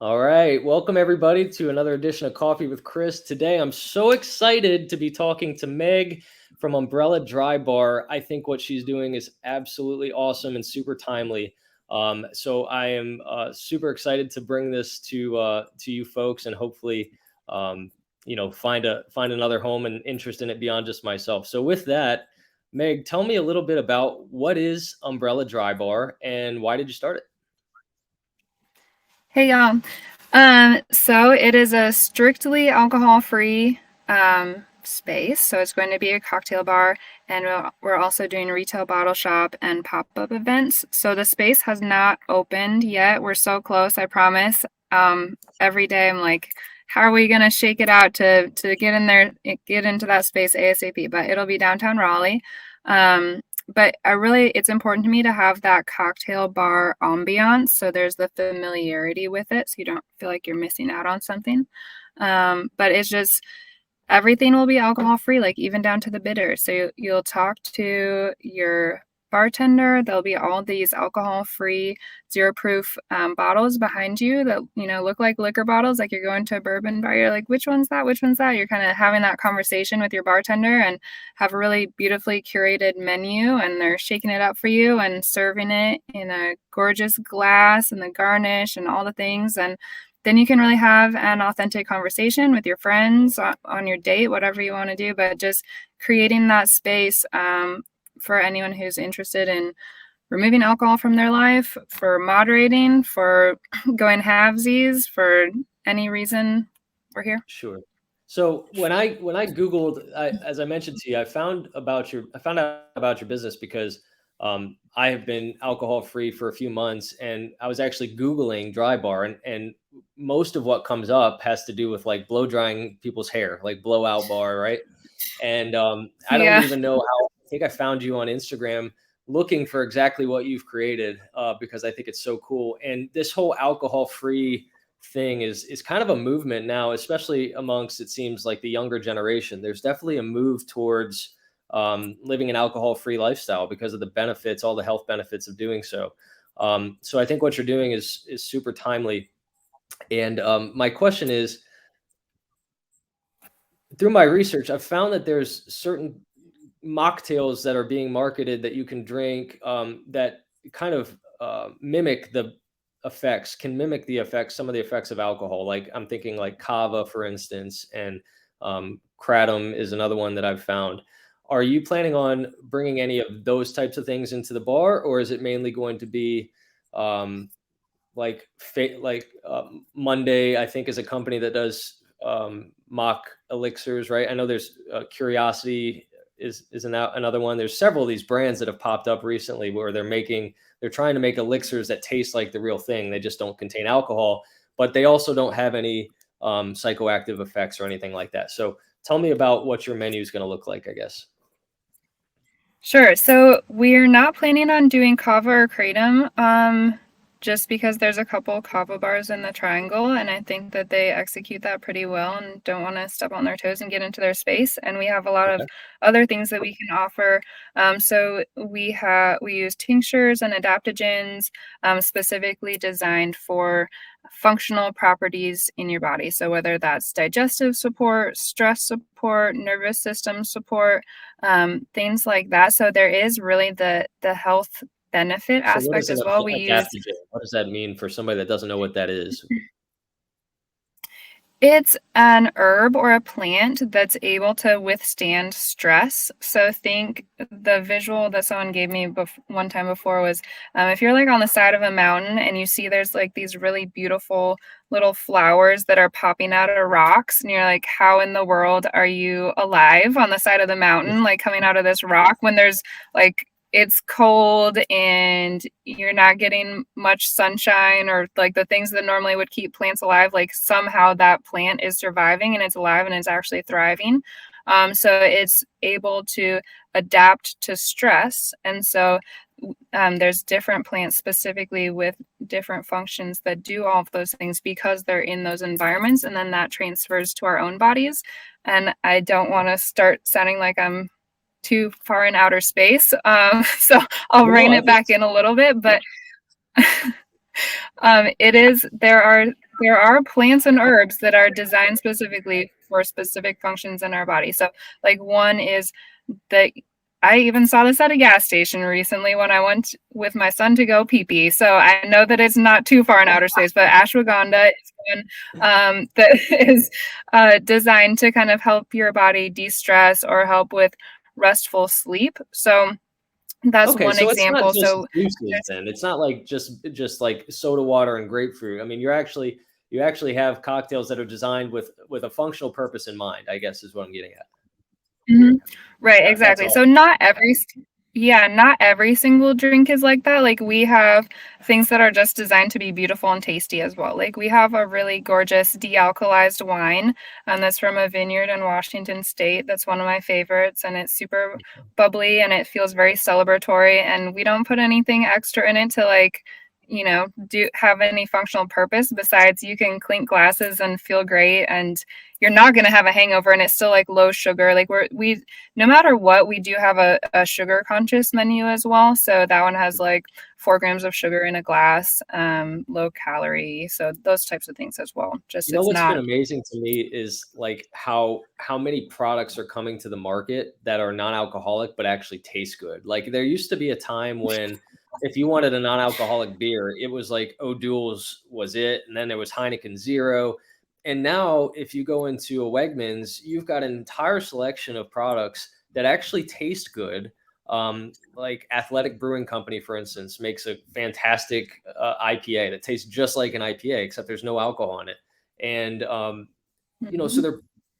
All right. Welcome, everybody, to another edition of Coffee with Chris. Today, I'm so excited to be talking to Meg from Umbrella Dry Bar. I think what she's doing is absolutely awesome and super timely. So I am super excited to bring this to you folks, and hopefully, find another home and interest in it beyond just myself. So with that, Meg, tell me a little bit about what is Umbrella Dry Bar and why did you start it? Hey y'all. So it is a strictly alcohol-free space. So it's going to be a cocktail bar, and we're also doing retail bottle shop and pop-up events. So the space has not opened yet. We're so close, I promise. Every day I'm like, how are we gonna shake it out to get in there, get into that space ASAP? But it'll be downtown Raleigh. But it's important to me to have that cocktail bar ambiance. So there's the familiarity with it. So you don't feel like you're missing out on something. But it's just everything will be alcohol free, like even down to the bitter. So you'll talk to your bartender. There'll be all these alcohol free, zero proof bottles behind you that, look like liquor bottles, like you're going to a bourbon bar. You're like, which one's that? Which one's that? You're kind of having that conversation with your bartender and have a really beautifully curated menu, and they're shaking it up for you and serving it in a gorgeous glass and the garnish and all the things. And then you can really have an authentic conversation with your friends on your date, whatever you want to do, but just creating that space for anyone who's interested in removing alcohol from their life, for moderating, for going halvesies, for any reason. We're here. Sure. So when I Googled, as I mentioned to you, I found out about your business because I have been alcohol free for a few months, and I was actually Googling dry bar, and most of what comes up has to do with like blow drying people's hair, like blowout bar, right? And I don't Yeah. even know how. I think I found you on Instagram looking for exactly what you've created because I think it's so cool. And this whole alcohol free thing is kind of a movement now, especially amongst, it seems like, the younger generation. There's definitely a move towards living an alcohol free lifestyle because of the benefits, all the health benefits of doing so. So I think what you're doing is super timely. And my question is, through my research, I've found that there's certain mocktails that are being marketed that you can drink that kind of mimic the effects, can mimic the effects, some of the effects of alcohol. Like I'm thinking like kava, for instance, and kratom is another one that I've found. Are you planning on bringing any of those types of things into the bar, or is it mainly going to be um, Monday, I think, is a company that does mock elixirs, right? I know there's Curiosity is another one. There's several of these brands that have popped up recently where they're trying to make elixirs that taste like the real thing. They just don't contain alcohol, but they also don't have any psychoactive effects or anything like that. So tell me about what your menu is going to look like, I guess. Sure. So we're not planning on doing kava or kratom, just because there's a couple kava bars in the triangle, and I think that they execute that pretty well and don't want to step on their toes and get into their space. And we have a lot of Okay. other things that we can offer. So we use tinctures and adaptogens, specifically designed for functional properties in your body. So whether that's digestive support, stress support, nervous system support, things like that. So there is really the health benefit So what aspect is an as well. We use adaptogen? What does that mean for somebody that doesn't know what that is? It's an herb or a plant that's able to withstand stress. So think the visual that someone gave me one time before was if you're like on the side of a mountain and you see there's like these really beautiful little flowers that are popping out of rocks, and you're like, how in the world are you alive on the side of the mountain, like coming out of this rock when there's like it's cold and you're not getting much sunshine, or like the things that normally would keep plants alive, like somehow that plant is surviving and it's alive and it's actually thriving. So it's able to adapt to stress. And so there's different plants specifically with different functions that do all of those things because they're in those environments, and then that transfers to our own bodies. And I don't want to start sounding like I'm too far in outer space. So I'll No, rein I it back just in a little bit, but it is, there are there are plants and herbs that are designed specifically for specific functions in our body. So like one is that I even saw this at a gas station recently when I went with my son to go pee pee. So I know that it's not too far in outer space, but ashwagandha is one that is designed to kind of help your body de-stress or help with restful sleep. So that's Okay, one so it's not example. just So juices then. It's not like just like soda water and grapefruit. I mean, you actually have cocktails that are designed with a functional purpose in mind, I guess is what I'm getting at. mhm. Right, That's exactly. all. So not every single drink is like that. Like we have things that are just designed to be beautiful and tasty as well. Like we have a really gorgeous de-alkalized wine, that's from a vineyard in Washington State. That's one of my favorites, and it's super bubbly and it feels very celebratory. And we don't put anything extra in it to like, do have any functional purpose besides you can clink glasses and feel great, and you're not going to have a hangover, and it's still like low sugar. Like we no matter what, we do have a sugar conscious menu as well. So that one has like 4 grams of sugar in a glass, low calorie. So those types of things as well. Just You know it's what's been not. amazing to me is like how many products are coming to the market that are non-alcoholic but actually taste good. Like there used to be a time when if you wanted a non-alcoholic beer, it was like O'Doul's was it, and then there was Heineken Zero. And now if you go into a Wegmans, you've got an entire selection of products that actually taste good. Like Athletic Brewing Company, for instance, makes a fantastic IPA that tastes just like an IPA, except there's no alcohol in it. And so Mhm.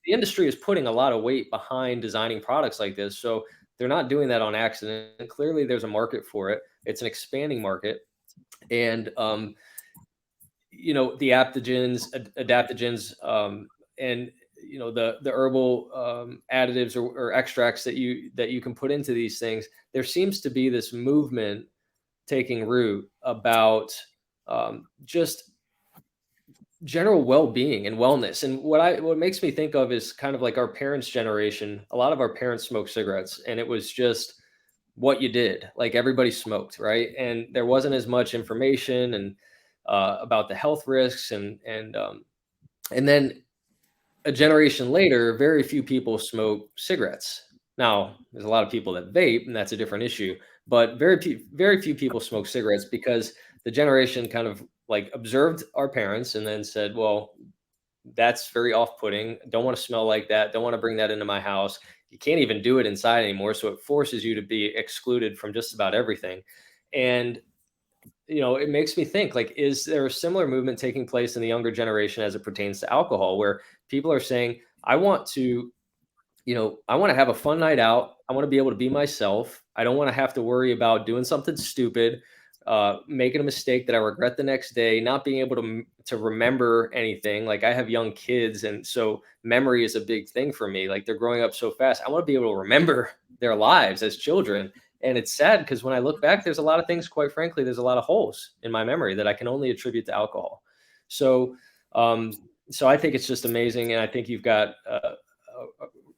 the industry is putting a lot of weight behind designing products like this. So they're not doing that on accident. And clearly, there's a market for it. It's an expanding market, and the adaptogens, and the herbal additives or extracts that you can put into these things. There seems to be this movement taking root about just general well-being and wellness. And what makes me think of is kind of like our parents' generation. A lot of our parents smoked cigarettes, and it was just what you did. Like everybody smoked, right? And there wasn't as much information and about the health risks, and then a generation later, very few people smoke cigarettes. Now, there's a lot of people that vape, and that's a different issue. But very few people smoke cigarettes because the generation kind of like observed our parents and then said, "Well, that's very off-putting. Don't want to smell like that. Don't want to bring that into my house." You can't even do it inside anymore, so it forces you to be excluded from just about everything. And it makes me think, like, is there a similar movement taking place in the younger generation as it pertains to alcohol, where people are saying, I want to have a fun night out. I want to be able to be myself. I don't want to have to worry about doing something stupid, making a mistake that I regret the next day, not being able to remember anything. Like I have young kids, and so memory is a big thing for me. Like they're growing up so fast. I want to be able to remember their lives as children. And it's sad because when I look back, there's a lot of things, quite frankly, there's a lot of holes in my memory that I can only attribute to alcohol. So, so I think it's just amazing. And I think you've got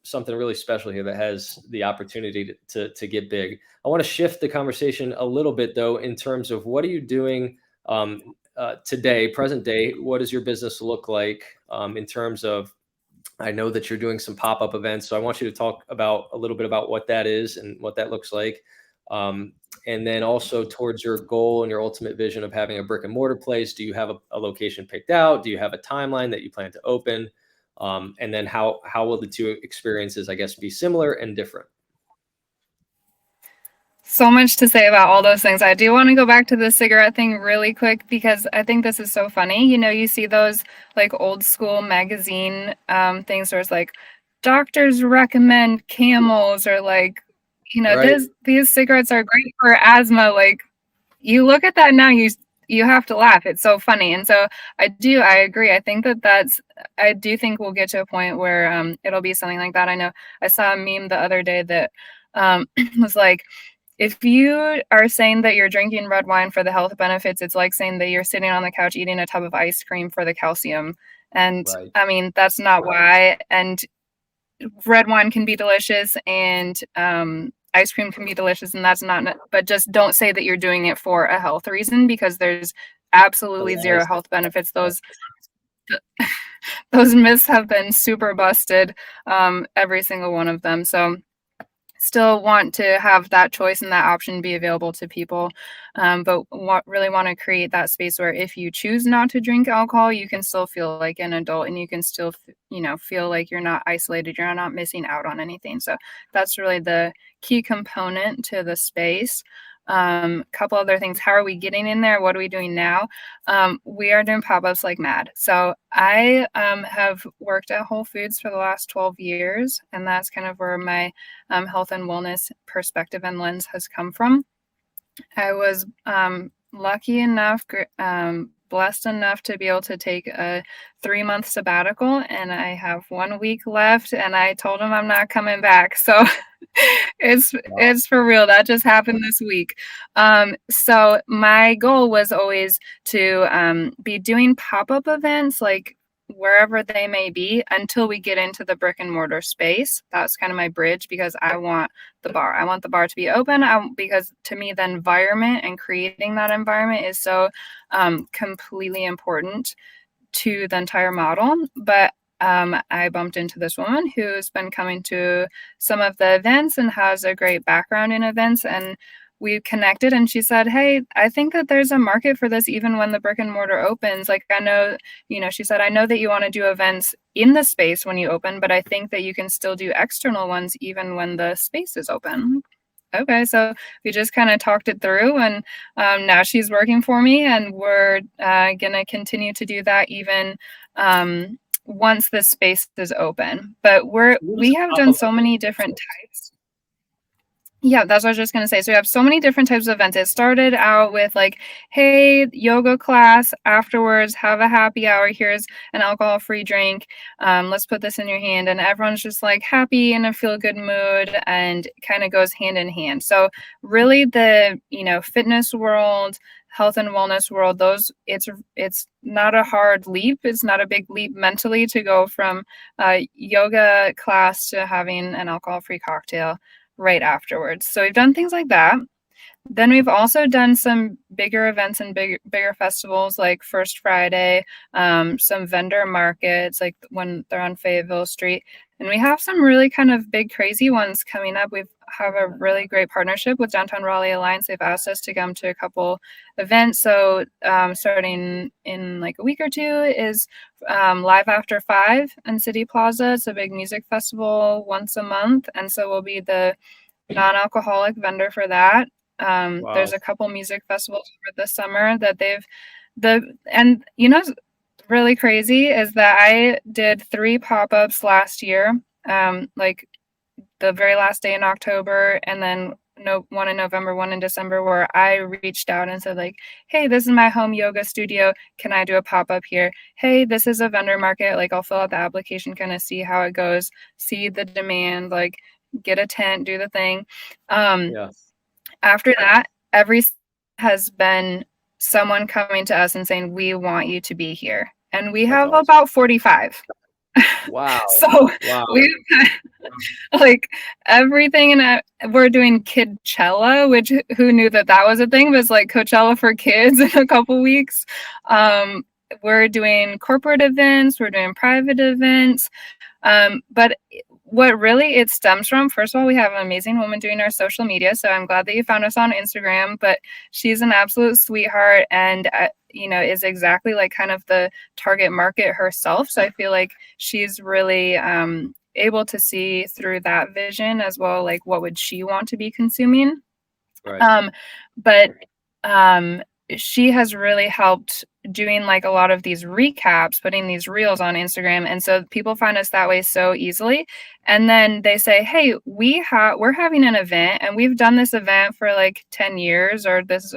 something really special here that has the opportunity to get big. I want to shift the conversation a little bit, though, in terms of what are you doing today, present day? What does your business look like in terms of? I know that you're doing some pop-up events, so I want you to talk about a little bit about what that is and what that looks like. And then also towards your goal and your ultimate vision of having a brick and mortar place. Do you have a location picked out? Do you have a timeline that you plan to open? And then how will the two experiences, I guess, be similar and different? So much to say about all those things. I do want to go back to the cigarette thing really quick because I think this is so funny. You see those like old school magazine things where it's like doctors recommend Camels, or like, Right. these cigarettes are great for asthma. Like you look at that now, you have to laugh. It's so funny. And so I agree. I do think we'll get to a point where it'll be something like that. I know I saw a meme the other day that was like, if you are saying that you're drinking red wine for the health benefits, it's like saying that you're sitting on the couch eating a tub of ice cream for the calcium. And Right. I mean, that's not why. And red wine can be delicious, and ice cream can be delicious, and that's not, but just don't say that you're doing it for a health reason, because there's absolutely zero Awareness. health benefits. Right. those myths have been super busted, every single one of them. So still want to have that choice and that option be available to people, but really want to create that space where if you choose not to drink alcohol, you can still feel like an adult and you can still feel like you're not isolated, you're not missing out on anything. So that's really the key component to the space. Couple other things. How are we getting in there? What are we doing now? We are doing pop-ups like mad. So I have worked at Whole Foods for the last 12 years, and that's kind of where my health and wellness perspective and lens has come from. I was lucky enough, blessed enough to be able to take a 3-month sabbatical, and I have 1 week left, and I told him I'm not coming back. So it's for real. That just happened this week. So my goal was always to be doing pop-up events like wherever they may be until we get into the brick and mortar space. That's kind of my bridge because I want the bar. I want the bar to be open because to me the environment and creating that environment is so completely important to the entire model. But I bumped into this woman who's been coming to some of the events and has a great background in events, and we connected and she said, hey, I think that there's a market for this even when the brick and mortar opens. Like, I know, she said, I know that you want to do events in the space when you open, but I think that you can still do external ones even when the space is open. Okay, so we just kind of talked it through, and now she's working for me, and we're gonna continue to do that even once the space is open. But we have done so many different types. Yeah, that's what I was just going to say. So we have so many different types of events. It started out with like, hey, yoga class, afterwards, have a happy hour. Here's an alcohol-free drink. Let's put this in your hand. And everyone's just like happy in a feel-good mood and kind of goes hand in hand. So really the, fitness world, health and wellness world, it's not a hard leap. It's not a big leap mentally to go from a yoga class to having an alcohol-free cocktail right afterwards. So we've done things like that. Then we've also done some bigger events and bigger festivals like First Friday, some vendor markets like when they're on Fayetteville Street. And we have some really kind of big crazy ones coming up. We have a really great partnership with Downtown Raleigh Alliance. They've asked us to come to a couple events. So starting in like a week or two is Live After 5 in City Plaza. It's a big music festival once a month. And so we'll be the non-alcoholic vendor for that. Wow. There's a couple music festivals over the summer that really crazy is that I did 3 pop-ups last year, like the very last day in October, and then one in November, one in December, where I reached out and said like, hey, this is my home yoga studio. Can I do a pop-up here? Hey, this is a vendor market. Like, I'll fill out the application, kind of see how it goes, see the demand, like get a tent, do the thing. After that, every has been someone coming to us and saying, we want you to be here. And we have about 45. Wow. So we've like everything, and we're doing Kidchella, which who knew that was a thing, but it's like Coachella for kids in a couple weeks. We're doing corporate events, we're doing private events, but what really it stems from, first of all, we have an amazing woman doing our social media. So I'm glad that you found us on Instagram, but she's an absolute sweetheart and, is exactly like kind of the target market herself. So I feel like she's really able to see through that vision as well, like what would she want to be consuming. Right. But she has really helped doing like a lot of these recaps, putting these reels on Instagram. And so people find us that way so easily. And then they say, hey, we're having an event and we've done this event for like 10 years or this,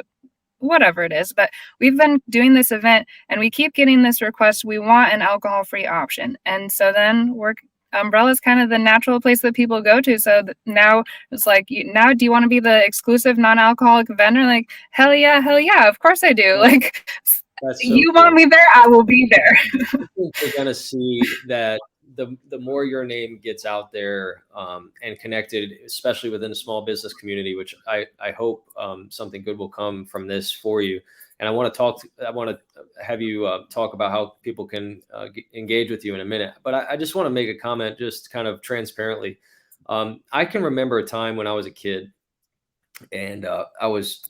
whatever it is, but we've been doing this event and we keep getting this request. We want an alcohol-free option. And so then Umbrella is kind of the natural place that people go to. So now it's like, now do you want to be the exclusive non-alcoholic vendor? Like, hell yeah, of course I do. Like, you want me there, I will be there. I think you're going to see that the more your name gets out there and connected, especially within the small business community, which I hope something good will come from this for you. And I want to have you talk about how people can engage with you in a minute. But I just want to make a comment, just kind of transparently. I can remember a time when I was a kid, and I was,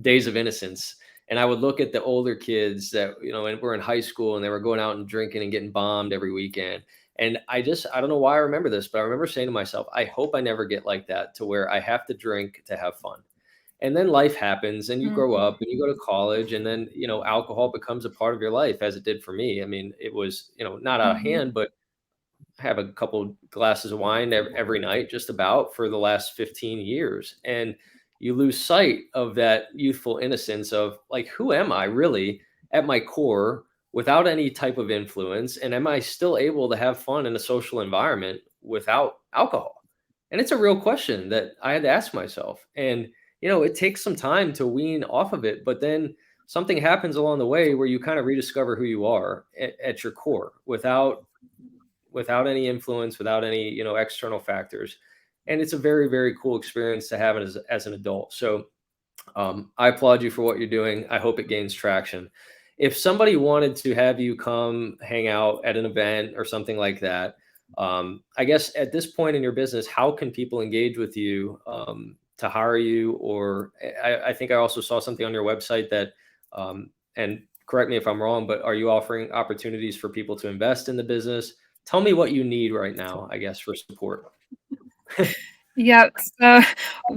days of innocence. And I would look at the older kids that, and were in high school, and they were going out and drinking and getting bombed every weekend. And I don't know why I remember this, but I remember saying to myself, I hope I never get like that, to where I have to drink to have fun. And then life happens, and you grow Mhm. up and you go to college, and then, alcohol becomes a part of your life, as it did for me. I mean, it was, not out of Mhm. hand, but have a couple glasses of wine every night, just about, for the last 15 years. And you lose sight of that youthful innocence of, like, who am I really at my core, without any type of influence? And am I still able to have fun in a social environment without alcohol? And it's a real question that I had to ask myself. And, it takes some time to wean off of it, but then something happens along the way where you kind of rediscover who you are at your core, without any influence, without any, external factors. And it's a very, very cool experience to have it as an adult. So I applaud you for what you're doing. I hope it gains traction. If somebody wanted to have you come hang out at an event or something like that, I guess at this point in your business, how can people engage with you, to hire you? Or I think I also saw something on your website that, and correct me if I'm wrong, but are you offering opportunities for people to invest in the business? Tell me what you need right now, I guess, for support. Yep. So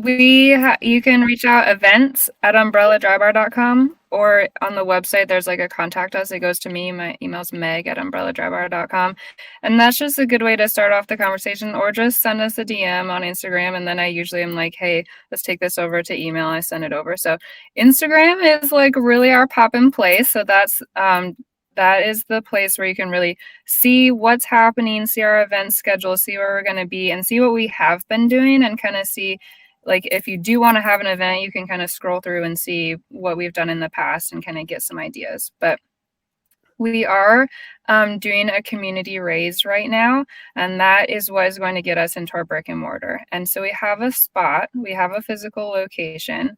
you can reach out events at umbrelladrybar.com, or on the website there's like a contact us. It goes to me. My email's meg at umbrelladrybar.com. And that's just a good way to start off the conversation, or just send us a DM on Instagram. And then I usually am like, hey, let's take this over to email. I send it over. So Instagram is like really our pop in place. So that is the place where you can really see what's happening, see our event schedule, see where we're going to be, and see what we have been doing, and kind of see, like, if you do want to have an event, you can kind of scroll through and see what we've done in the past and kind of get some ideas. But we are doing a community raise right now, and that is what is going to get us into our brick and mortar. And so we have a spot, we have a physical location.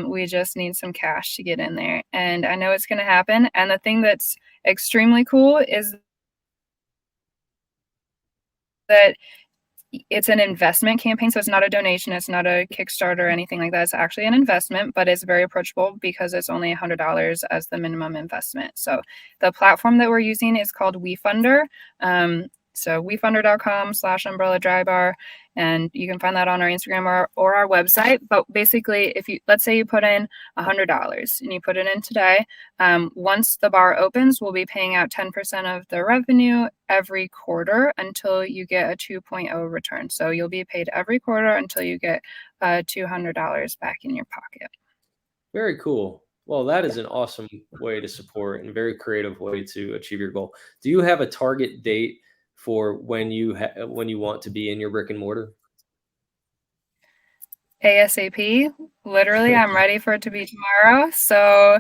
We just need some cash to get in there, and I know it's going to happen. And the thing that's extremely cool is that it's an investment campaign. So it's not a donation, it's not a Kickstarter or anything like that. It's actually an investment, but it's very approachable because it's only $100 as the minimum investment. So the platform that we're using is called WeFunder. So wefunder.com/umbrella dry bar, and you can find that on our Instagram or our website. But basically, if you, let's say you put in $100 and you put it in today, once the bar opens, we'll be paying out 10% of the revenue every quarter until you get a 2.0 return. So you'll be paid every quarter until you get $200 back in your pocket. Very cool. Well, that is an awesome way to support, and a very creative way to achieve your goal. Do you have a target date for when when you want to be in your brick and mortar? ASAP. Literally, I'm ready for it to be tomorrow. So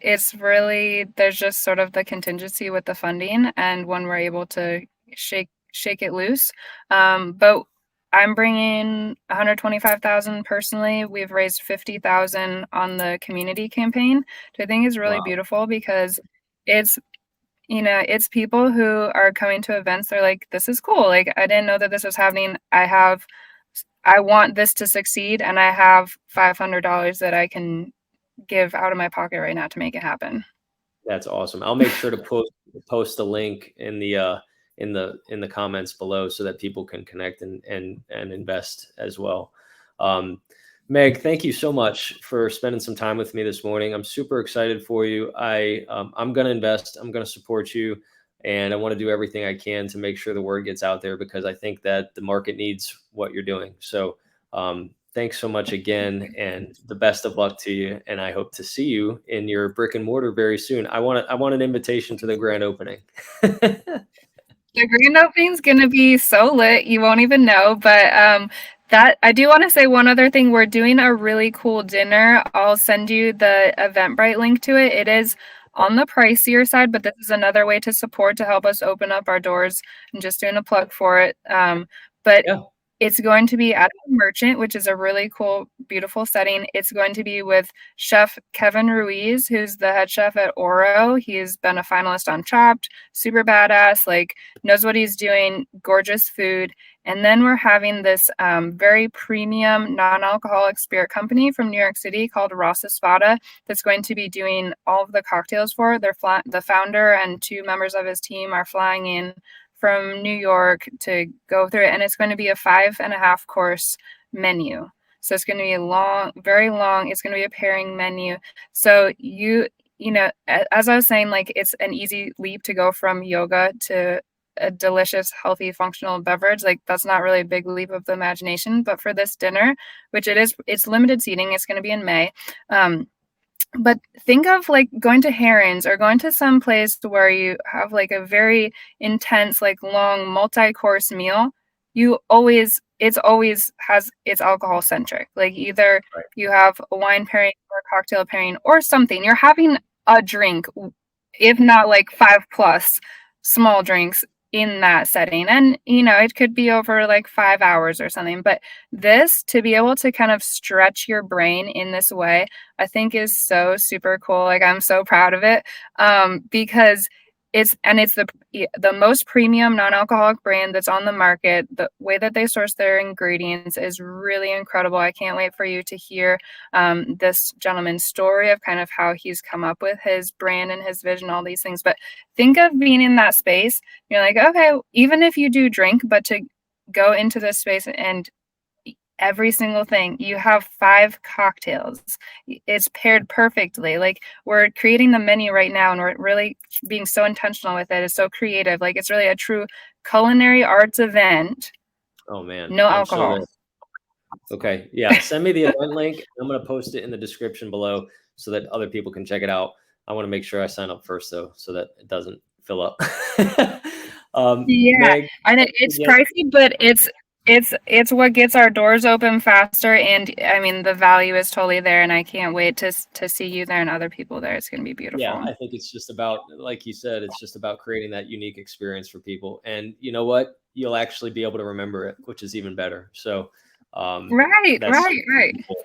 it's really, there's just sort of the contingency with the funding and when we're able to shake it loose. But I'm bringing 125,000 personally. We've raised 50,000 on the community campaign, which I think is really Wow, beautiful because it's, it's people who are coming to events. They're like, this is cool. Like, I didn't know that this was happening. I want this to succeed, and I have $500 that I can give out of my pocket right now to make it happen. that's awesome. I'll make sure to post the link in the comments below, so that people can connect and invest as well. Um, Meg, thank you so much for spending some time with me this morning. I'm super excited for you. I'm going to invest. I'm going to support you, and I want to do everything I can to make sure the word gets out there, because I think that the market needs what you're doing. So thanks so much again, and the best of luck to you. And I hope to see you in your brick and mortar very soon. I want an invitation to the grand opening. The grand opening's gonna be so lit, you won't even know. But that I do want to say one other thing. We're doing a really cool dinner. I'll send you the Eventbrite link to it. It is on the pricier side, but this is another way to support to help us open up our doors, and just doing a plug for it. But Yeah. It's going to be at a Merchant, which is a really cool, beautiful setting. It's going to be with Chef Kevin Ruiz, who's the head chef at Oro. He's been a finalist on Chopped, super badass, like knows what he's doing, gorgeous food. And then we're having this very premium non-alcoholic spirit company from New York City called Rasa Spada that's going to be doing all of the cocktails for it. The founder and 2 members of his team are flying in from New York to go through it, and it's going to be a 5.5 course menu. So it's going to be a long, very long. It's going to be a pairing menu. So you know, as I was saying, like it's an easy leap to go from yoga to a delicious, healthy, functional beverage. Like that's not really a big leap of the imagination. But for this dinner, which it's limited seating. It's going to be in May. But think of like going to Heron's or going to some place where you have like a very intense, like long multi-course meal. It's always has it's alcohol centric. Like either you have a wine pairing or a cocktail pairing or something. You're having a drink, if not like 5 plus small drinks in that setting. And you know, it could be over like 5 hours or something. But this, to be able to kind of stretch your brain in this way, I think is so super cool. Like I'm so proud of it, because it's the most premium non-alcoholic brand that's on the market. The way that they source their ingredients is really incredible. I can't wait for you to hear this gentleman's story of kind of how he's come up with his brand and his vision, all these things. But think of being in that space. You're like, okay, even if you do drink, but to go into this space and every single thing, you have 5 cocktails. It's paired perfectly. Like we're creating the menu right now and we're really being so intentional with it. It's so creative. Like it's really a true culinary arts event. Oh man, No I'm alcohol. so okay. Yeah, send me the event link. I'm going to post it in the description below so that other people can check it out. I want to make sure I sign up first though, so that it doesn't fill up. Yeah, Meg, I know it's pricey, but it's what gets our doors open faster. And I mean, the value is totally there, and I can't wait to see you there and other people there. It's going to be beautiful. yeah, I think it's just about, like you said, it's just about creating that unique experience for people. And you know what? You'll actually be able to remember it, which is even better. So, Right. cool.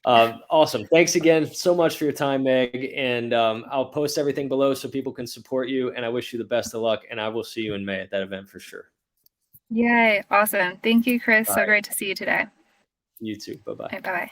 Awesome. Thanks again so much for your time, Meg. And I'll post everything below so people can support you. And I wish you the best of luck. And I will see you in May at that event for sure. Yay. Awesome. Thank you, Chris. Bye. So great to see you today. You too. Bye-bye. Bye-bye.